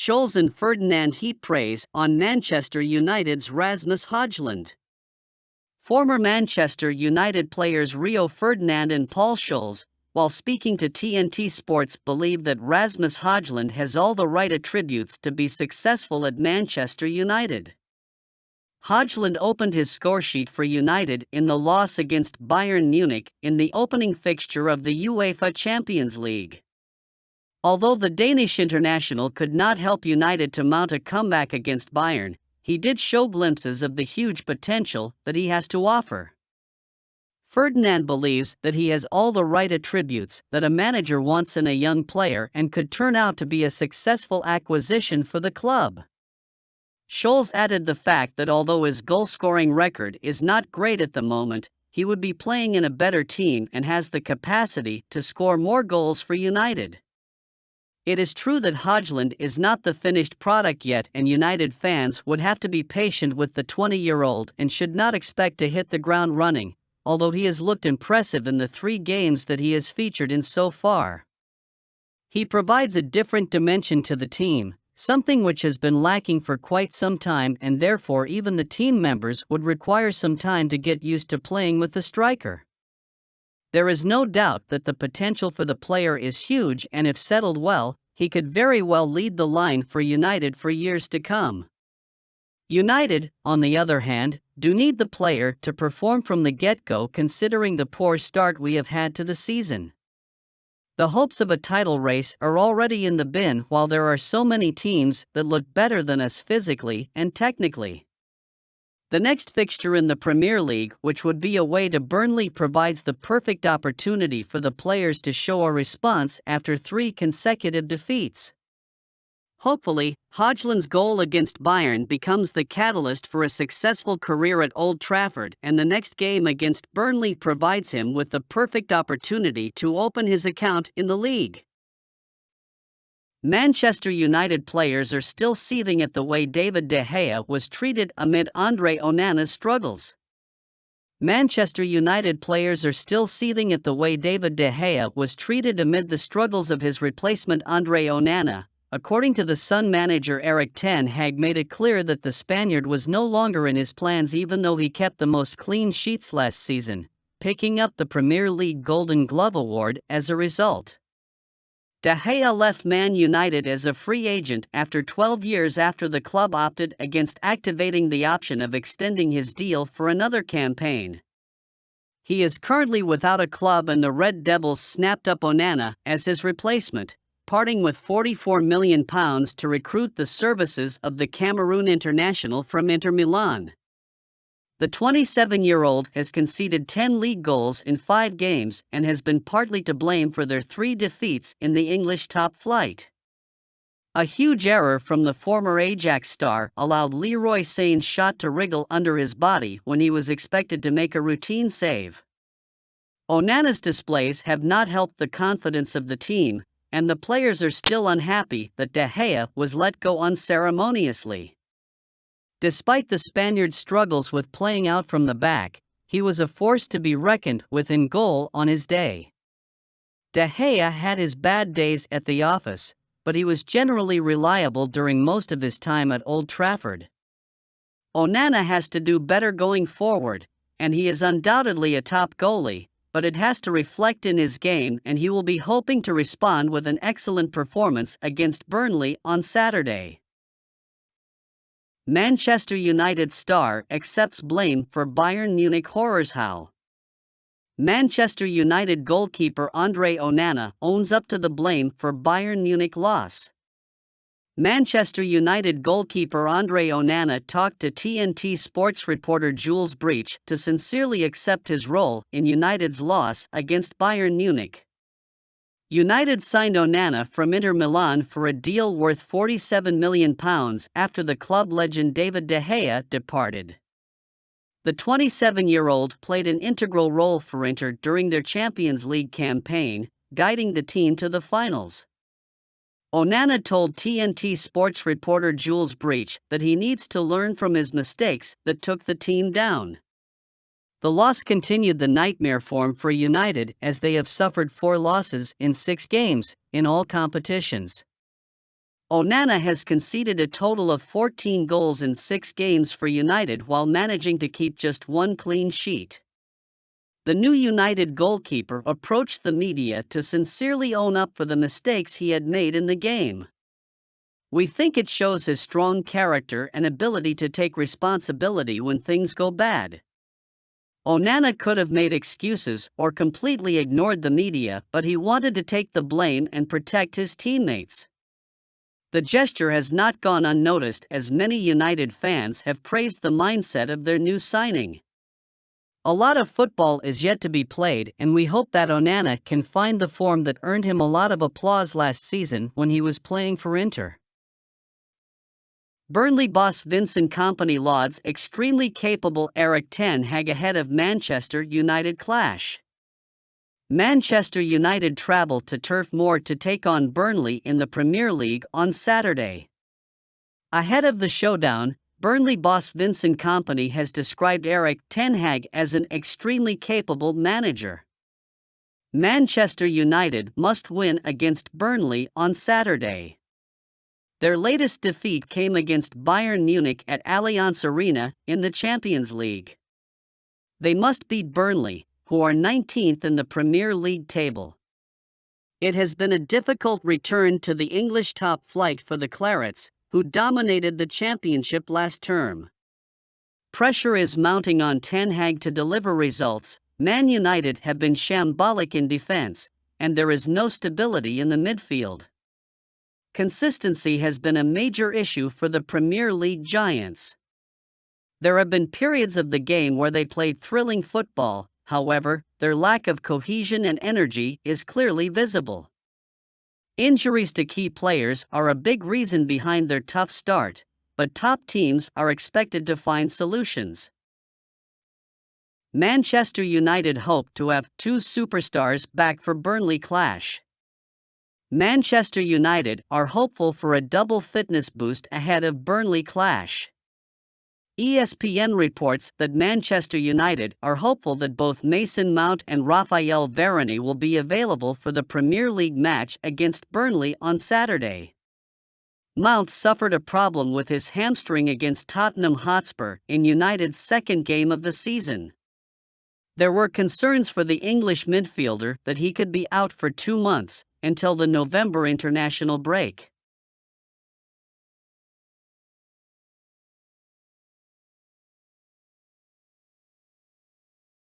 Scholes and Ferdinand heap praise on Manchester United's Rasmus Hojlund. Former Manchester United players Rio Ferdinand and Paul Scholes, while speaking to TNT Sports, believe that Rasmus Hojlund has all the right attributes to be successful at Manchester United. Hojlund opened his scoresheet for United in the loss against Bayern Munich in the opening fixture of the UEFA Champions League. Although the Danish international could not help United to mount a comeback against Bayern, he did show glimpses of the huge potential that he has to offer. Ferdinand believes that he has all the right attributes that a manager wants in a young player and could turn out to be a successful acquisition for the club. Scholes added the fact that although his goal-scoring record is not great at the moment, he would be playing in a better team and has the capacity to score more goals for United. It is true that Hojlund is not the finished product yet, and United fans would have to be patient with the 20-year-old and should not expect to hit the ground running, although he has looked impressive in the 3 games that he has featured in so far. He provides a different dimension to the team, something which has been lacking for quite some time, and therefore even the team members would require some time to get used to playing with the striker. There is no doubt that the potential for the player is huge, and if settled well, he could very well lead the line for United for years to come. United, on the other hand, do need the player to perform from the get-go, considering the poor start we have had to the season. The hopes of a title race are already in the bin, while there are so many teams that look better than us physically and technically. The next fixture in the Premier League, which would be away to Burnley, provides the perfect opportunity for the players to show a response after 3 consecutive defeats. Hopefully, Hojlund's goal against Bayern becomes the catalyst for a successful career at Old Trafford, and the next game against Burnley provides him with the perfect opportunity to open his account in the league. Manchester United players are still seething at the way David De Gea was treated amid Andre Onana's struggles. Manchester United players are still seething at the way David De Gea was treated amid the struggles of his replacement Andre Onana. According to the Sun, manager Erik ten Hag made it clear that the Spaniard was no longer in his plans, even though he kept the most clean sheets last season, picking up the Premier League Golden Glove award as a result. De Gea left Man United as a free agent after 12 years after the club opted against activating the option of extending his deal for another campaign. He is currently without a club, and the Red Devils snapped up Onana as his replacement, parting with £44 million to recruit the services of the Cameroon international from Inter Milan. The 27-year-old has conceded 10 league goals in 5 games and has been partly to blame for their 3 defeats in the English top flight. A huge error from the former Ajax star allowed Leroy Sané's shot to wriggle under his body when he was expected to make a routine save. Onana's displays have not helped the confidence of the team, and the players are still unhappy that De Gea was let go unceremoniously. Despite the Spaniard's struggles with playing out from the back, he was a force to be reckoned with in goal on his day. De Gea had his bad days at the office, but he was generally reliable during most of his time at Old Trafford. Onana has to do better going forward, and he is undoubtedly a top goalie, but it has to reflect in his game, and he will be hoping to respond with an excellent performance against Burnley on Saturday. Manchester United star accepts blame for Bayern Munich horrors. How? Manchester United goalkeeper Andre Onana owns up to the blame for Bayern Munich loss. Manchester United goalkeeper Andre Onana talked to TNT Sports reporter Jules Breach to sincerely accept his role in United's loss against Bayern Munich. United signed Onana from Inter Milan for a deal worth £47 million after the club legend David De Gea departed. The 27-year-old played an integral role for Inter during their Champions League campaign, guiding the team to the finals. Onana told TNT Sports reporter Jules Breach that he needs to learn from his mistakes that took the team down. The loss continued the nightmare form for United, as they have suffered 4 losses in 6 games in all competitions. Onana has conceded a total of 14 goals in 6 games for United while managing to keep just one clean sheet. The new United goalkeeper approached the media to sincerely own up for the mistakes he had made in the game. "We think it shows his strong character and ability to take responsibility when things go bad." Onana could have made excuses or completely ignored the media, but he wanted to take the blame and protect his teammates. The gesture has not gone unnoticed as many United fans have praised the mindset of their new signing. "A lot of football is yet to be played, and we hope that Onana can find the form that earned him a lot of applause last season when he was playing for Inter." Burnley boss Vincent Kompany lauds extremely capable Erik ten Hag ahead of Manchester United clash. Manchester United travel to Turf Moor to take on Burnley in the Premier League on Saturday. Ahead of the showdown, Burnley boss Vincent Kompany has described Erik ten Hag as an extremely capable manager. Manchester United must win against Burnley on Saturday. Their latest defeat came against Bayern Munich at Allianz Arena in the Champions League. They must beat Burnley, who are 19th in the Premier League table. It has been a difficult return to the English top flight for the Clarets, who dominated the championship last term. Pressure is mounting on Ten Hag to deliver results. Man United have been shambolic in defense, and there is no stability in the midfield. Consistency has been a major issue for the Premier League giants. There have been periods of the game where they played thrilling football, however, their lack of cohesion and energy is clearly visible. Injuries to key players are a big reason behind their tough start, but top teams are expected to find solutions. Manchester United hope to have 2 superstars back for Burnley clash. Manchester United are hopeful for a double fitness boost ahead of Burnley clash. ESPN reports that Manchester United are hopeful that both Mason Mount and Raphael Varane will be available for the Premier League match against Burnley on Saturday. Mount suffered a problem with his hamstring against Tottenham Hotspur in United's second game of the season. There were concerns for the English midfielder that he could be out for 2 months, until the November international break.